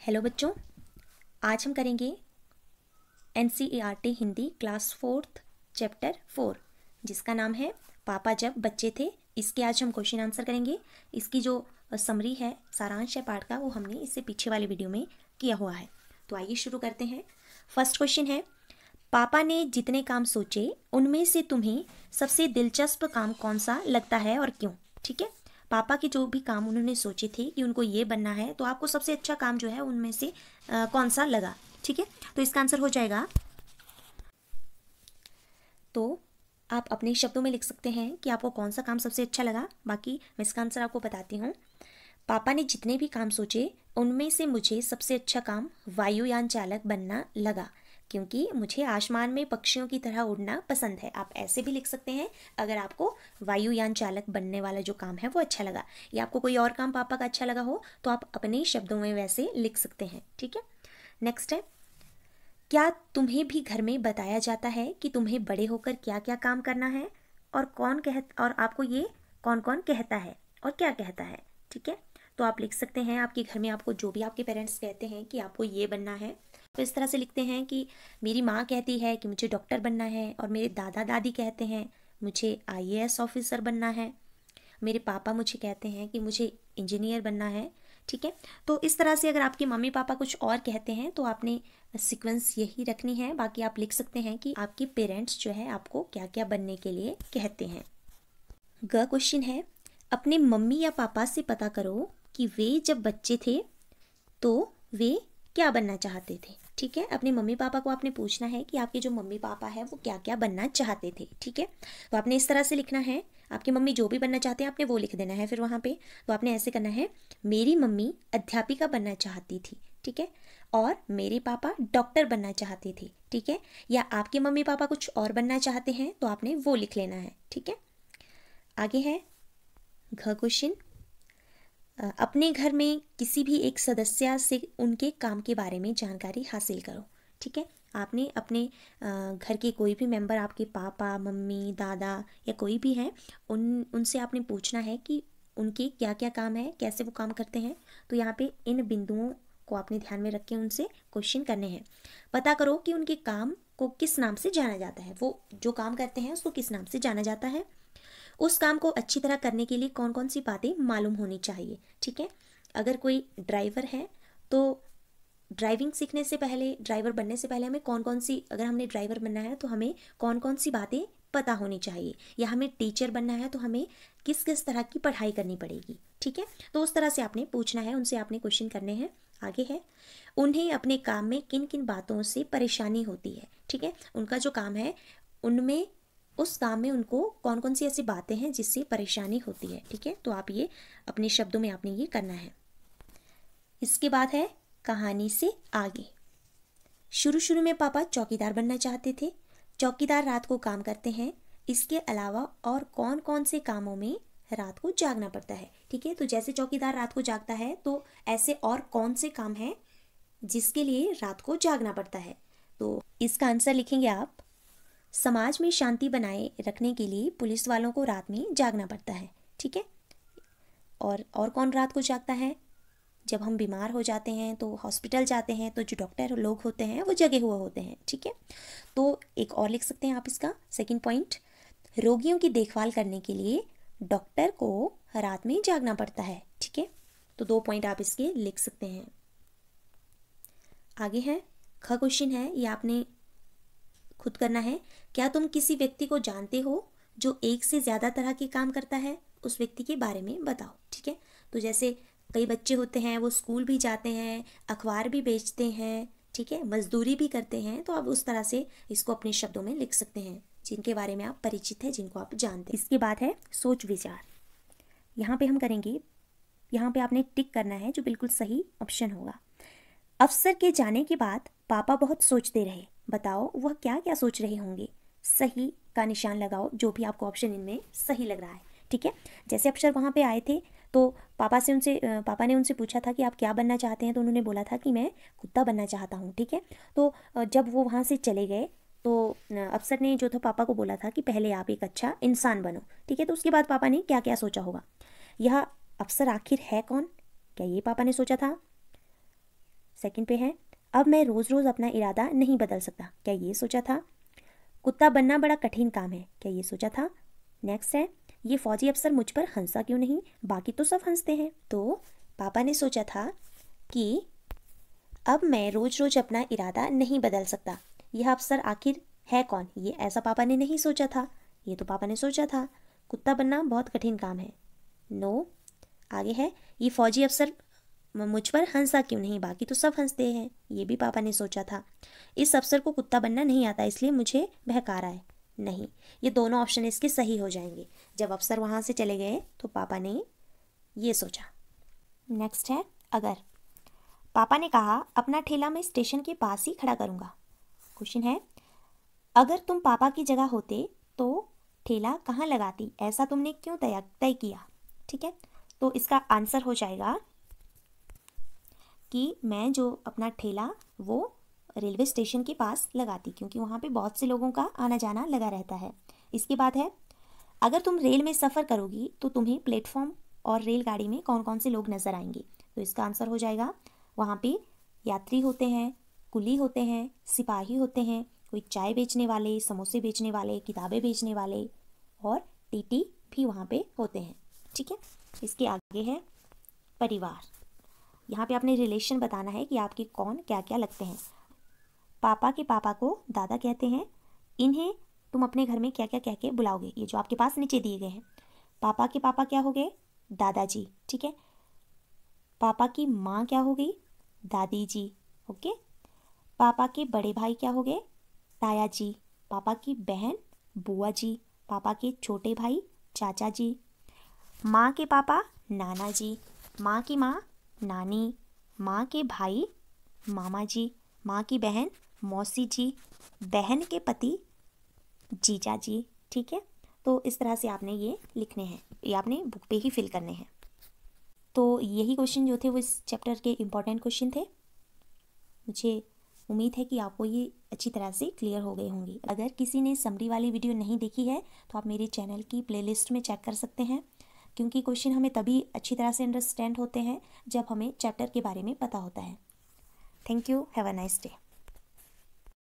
Hello बच्चों, आज हम करेंगे NCERT Hindi class 4th chapter 4 जिसका नाम है पापा जब बच्चे थे। इसके आज हम क्वेश्चन आंसर करेंगे। इसकी जो समरी है, सारांश है पाठ का, वो हमने इससे पीछे वाले वीडियो में किया हुआ है। तो आइए शुरू करते हैं। फर्स्ट क्वेश्चन है, पापा ने जितने काम सोचे उनमें से तुम्हें सबसे दिलचस्प काम कौन सा लगता है और क्यों। ठीक है, पापा के जो भी काम उन्होंने सोचे थे कि उनको ये बनना है, तो आपको सबसे अच्छा काम जो है उनमें से कौन सा लगा। ठीक है, तो इसका आंसर हो जाएगा, तो आप अपने शब्दों में लिख सकते हैं कि आपको कौन सा काम सबसे अच्छा लगा। बाकी मैं इसका आंसर आपको बताती हूँ। पापा ने जितने भी काम सोचे उनमें से मुझे सबसे अच्छा काम वायुयान चालक बनना लगा, क्योंकि मुझे आसमान में पक्षियों की तरह उड़ना पसंद है। आप ऐसे भी लिख सकते हैं अगर आपको वायुयान चालक बनने वाला जो काम है वो अच्छा लगा, या आपको कोई और काम पापा का अच्छा लगा हो तो आप अपने शब्दों में वैसे लिख सकते हैं। ठीक है, नेक्स्ट है, क्या तुम्हें भी घर में बताया जाता है कि तुम्हें बड़े होकर क्या क्या काम करना है, और आपको ये कौन कौन कहता है और क्या कहता है। ठीक है, तो आप लिख सकते हैं आपके घर में आपको जो भी आपके पेरेंट्स कहते हैं कि आपको ये बनना है, तो इस तरह से लिखते हैं कि मेरी माँ कहती है कि मुझे डॉक्टर बनना है, और मेरे दादा दादी कहते हैं मुझे IAS ऑफिसर बनना है, मेरे पापा मुझे कहते हैं कि मुझे इंजीनियर बनना है। ठीक है, तो इस तरह से अगर आपके मम्मी पापा कुछ और कहते हैं तो आपने सीक्वेंस यही रखनी है। बाकी आप लिख सकते हैं कि आपके पेरेंट्स जो है आपको क्या क्या बनने के लिए कहते हैं। ग क्वेश्चन है, अपने मम्मी या पापा से पता करो कि वे जब बच्चे थे तो वे क्या बनना चाहते थे। ठीक है, अपने मम्मी पापा को आपने पूछना है कि आपके जो मम्मी पापा है वो क्या क्या बनना चाहते थे। ठीक है, तो आपने इस तरह से लिखना है, आपकी मम्मी जो भी बनना चाहते हैं आपने वो लिख देना है। फिर वहाँ पे तो आपने ऐसे करना है, मेरी मम्मी अध्यापिका बनना चाहती थी। ठीक है, और मेरे पापा डॉक्टर बनना चाहते थे। ठीक है, या आपके मम्मी पापा कुछ और बनना चाहते हैं तो आपने वो लिख लेना है। ठीक है, आगे है घ क्वेश्चन, अपने घर में किसी भी एक सदस्य से उनके काम के बारे में जानकारी हासिल करो। ठीक है, आपने अपने घर के कोई भी मेंबर, आपके पापा मम्मी दादा या कोई भी है, उनसे आपने पूछना है कि उनके क्या क्या काम है, कैसे वो काम करते हैं। तो यहाँ पे इन बिंदुओं को आपने ध्यान में रख के उनसे क्वेश्चन करने हैं। पता करो कि उनके काम को किस नाम से जाना जाता है, वो जो काम करते हैं उसको किस नाम से जाना जाता है, उस काम को अच्छी तरह करने के लिए कौन कौन सी बातें मालूम होनी चाहिए। ठीक है, अगर कोई ड्राइवर है तो ड्राइविंग सीखने से पहले, ड्राइवर बनने से पहले हमें कौन कौन सी, अगर हमने ड्राइवर बनना है तो हमें कौन कौन सी बातें पता होनी चाहिए, या हमें टीचर बनना है तो हमें किस किस तरह की पढ़ाई करनी पड़ेगी। ठीक है, तो उस तरह से आपने पूछना है, उनसे आपने क्वेश्चन करने हैं। आगे है, उन्हें अपने काम में किन किन बातों से परेशानी होती है। ठीक है, उनका जो काम है उनमें, उस काम में उनको कौन कौन सी ऐसी बातें हैं जिससे परेशानी होती है। ठीक है, तो आप ये अपने शब्दों में आपने ये करना है। इसके बाद है कहानी से आगे। शुरू शुरू में पापा चौकीदार बनना चाहते थे। चौकीदार रात को काम करते हैं। इसके अलावा और कौन कौन से कामों में रात को जागना पड़ता है। ठीक है, तो जैसे चौकीदार रात को जागता है तो ऐसे और कौन से काम हैं जिसके लिए रात को जागना पड़ता है। तो इसका आंसर लिखेंगे आप, समाज में शांति बनाए रखने के लिए पुलिस वालों को रात में जागना पड़ता है। ठीक है, और कौन रात को जागता है, जब हम बीमार हो जाते हैं तो हॉस्पिटल जाते हैं तो जो डॉक्टर लोग होते हैं वो जगे हुए होते हैं। ठीक है, तो एक और लिख सकते हैं आप इसका सेकंड पॉइंट, रोगियों की देखभाल करने के लिए डॉक्टर को रात में जागना पड़ता है। ठीक है, तो 2 पॉइंट आप इसके लिख सकते हैं। आगे है ख क्वेश्चन है, ये आपने खुद करना है। क्या तुम किसी व्यक्ति को जानते हो जो एक से ज़्यादा तरह के काम करता है, उस व्यक्ति के बारे में बताओ। ठीक है, तो जैसे कई बच्चे होते हैं वो स्कूल भी जाते हैं, अखबार भी बेचते हैं, ठीक है, मजदूरी भी करते हैं, तो आप उस तरह से इसको अपने शब्दों में लिख सकते हैं जिनके बारे में आप परिचित हैं, जिनको आप जानते हैं। इसके बाद है सोच विचार। यहाँ पे हम करेंगे, यहाँ पे आपने टिक करना है जो बिल्कुल सही ऑप्शन होगा। अफसर के जाने के बाद पापा बहुत सोचते रहे, बताओ वह क्या क्या सोच रहे होंगे। सही का निशान लगाओ जो भी आपको ऑप्शन इनमें सही लग रहा है। ठीक है, जैसे अफसर वहाँ पे आए थे तो पापा ने उनसे पूछा था कि आप क्या बनना चाहते हैं, तो उन्होंने बोला था कि मैं कुत्ता बनना चाहता हूँ। ठीक है, तो जब वो वहाँ से चले गए तो अफसर ने जो था पापा को बोला था कि पहले आप एक अच्छा इंसान बनो। ठीक है, तो उसके बाद पापा ने क्या क्या सोचा होगा, यह अफसर आखिर है कौन, क्या ये पापा ने सोचा था। सेकंड पे है, अब मैं रोज़ रोज़ अपना इरादा नहीं बदल सकता, क्या ये सोचा था? कुत्ता बनना बड़ा कठिन काम है, क्या ये सोचा था? नेक्स्ट है, ये फौजी अफसर मुझ पर हंसा क्यों नहीं, बाकी तो सब हंसते हैं। तो पापा ने सोचा था कि अब मैं रोज रोज अपना इरादा नहीं बदल सकता। यह अफसर आखिर है कौन, ये ऐसा पापा ने नहीं सोचा था, ये तो पापा ने सोचा था कुत्ता बनना बहुत कठिन काम है। नो, आगे है, ये फौजी अफसर मुझ पर हंसा क्यों नहीं, बाकी तो सब हंसते हैं, ये भी पापा ने सोचा था। इस अफसर को कुत्ता बनना नहीं आता इसलिए मुझे बहका रहा है। नहीं, ये दोनों ऑप्शन इसके सही हो जाएंगे। जब अफसर वहाँ से चले गए तो पापा ने ये सोचा। नेक्स्ट है, अगर पापा ने कहा अपना ठेला मैं स्टेशन के पास ही खड़ा करूँगा। क्वेश्चन है, अगर तुम पापा की जगह होते तो ठेला कहाँ लगाती, ऐसा तुमने क्यों तय किया। ठीक है, तो इसका आंसर हो जाएगा कि मैं जो अपना ठेला वो रेलवे स्टेशन के पास लगाती, क्योंकि वहाँ पे बहुत से लोगों का आना जाना लगा रहता है। इसके बाद है, अगर तुम रेल में सफ़र करोगी तो तुम्हें प्लेटफॉर्म और रेलगाड़ी में कौन कौन से लोग नज़र आएंगे। तो इसका आंसर हो जाएगा, वहाँ पे यात्री होते हैं, कुली होते हैं, सिपाही होते हैं, कोई चाय बेचने वाले, समोसे बेचने वाले, किताबें बेचने वाले और टीटी भी वहाँ पे होते हैं। ठीक है, इसके आगे है परिवार। यहाँ पे आपने रिलेशन बताना है कि आपके कौन क्या क्या लगते हैं। पापा के पापा को दादा कहते हैं, इन्हें तुम अपने घर में क्या क्या कह के बुलाओगे, ये जो आपके पास नीचे दिए गए हैं। पापा के पापा क्या हो गए, दादाजी। ठीक है, पापा की माँ क्या हो गई, दादी जी। ओके, पापा के बड़े भाई क्या हो गए, ताया जी। पापा की बहन बुआ जी। पापा के छोटे भाई चाचा जी। माँ के पापा नाना जी। माँ की माँ नानी। माँ के भाई मामा जी। माँ की बहन मौसी जी। बहन के पति जीजा जी। ठीक है, तो इस तरह से आपने ये लिखने हैं, ये आपने बुक पे ही फिल करने हैं। तो यही क्वेश्चन जो थे वो इस चैप्टर के इम्पॉर्टेंट क्वेश्चन थे। मुझे उम्मीद है कि आपको ये अच्छी तरह से क्लियर हो गए होंगी। अगर किसी ने समरी वाली वीडियो नहीं देखी है तो आप मेरे चैनल की प्लेलिस्ट में चेक कर सकते हैं, क्योंकि क्वेश्चन हमें तभी अच्छी तरह से अंडरस्टैंड होते हैं जब हमें चैप्टर के बारे में पता होता है। Thank you, have a nice day.